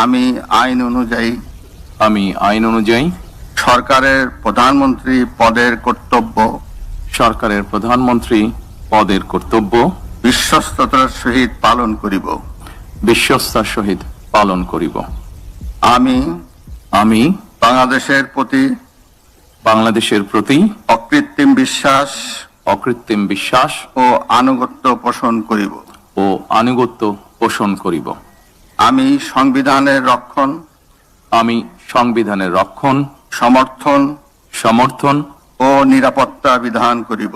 আমি আইন অনুযায়ী সরকারের প্রধানমন্ত্রী পদের কর্তব্য বিশ্বস্ততার সহিত পালন করিব। আমি বাংলাদেশের প্রতি অকৃত্রিম বিশ্বাস ও আনুগত্য পোষণ করিব। আমি সংবিধানের রক্ষণ, সমর্থন ও নিরাপত্তা বিধান করিব।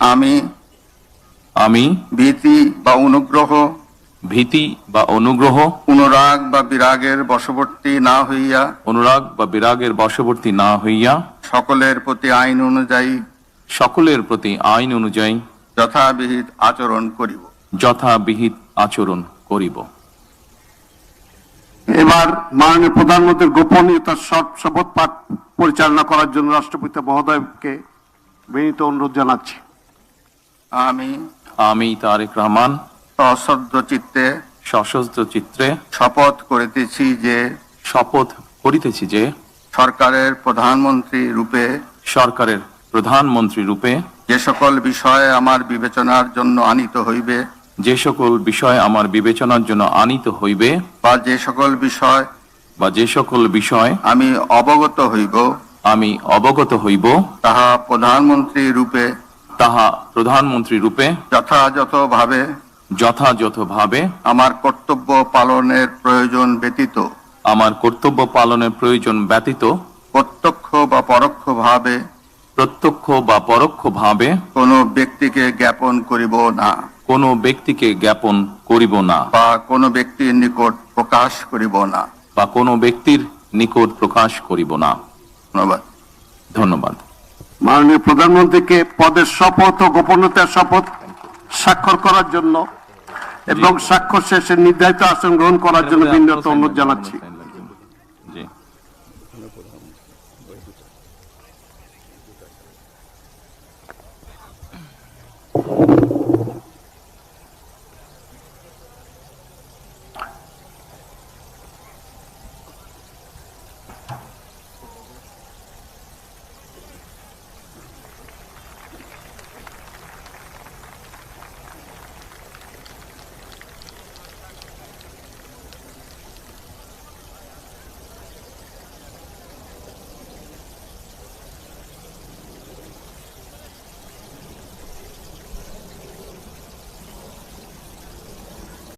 আমি ভীতি বা অনুগ্রহ, অনুরাগ বা বিরাগের বশবর্তী না হইয়া সকলের প্রতি আইন অনুযায়ী যথাবিহিত আচরণ করিব। এবার মাননীয় প্রধানমন্ত্রীর গোপনীয়তার শপথ পাঠ পরিচালনা করার জন্য রাষ্ট্রপতি মহোদয়কে বিনীত অনুরোধ জানাচ্ছি। আমি তারেক রহমান সশস্ত্র চিত্তে শপথ করিতেছি যে সরকারের প্রধানমন্ত্রী রূপে যে সকল বিষয় আমার বিবেচনার জন্য আনিত হইবে বা যে সকল বিষয় আমি অবগত হইব তাহা প্রধানমন্ত্রী রূপে যথাযথভাবে আমার কর্তব্য পালনের প্রয়োজন ব্যতীত প্রত্যক্ষ বা পরোক্ষভাবে কোনো ব্যক্তিকে জ্ঞাপন করিব না বা কোনো ব্যক্তির নিকট প্রকাশ করিব না। ধন্যবাদ। মাননীয় প্রধানমন্ত্রীকে পদের শপথ ও গোপনীয়তার শপথ স্বাক্ষর করার জন্য এবং স্বাক্ষর শেষে নির্ধারিত আসন গ্রহণ করার জন্য বিনীত অনুরোধ জানাচ্ছি।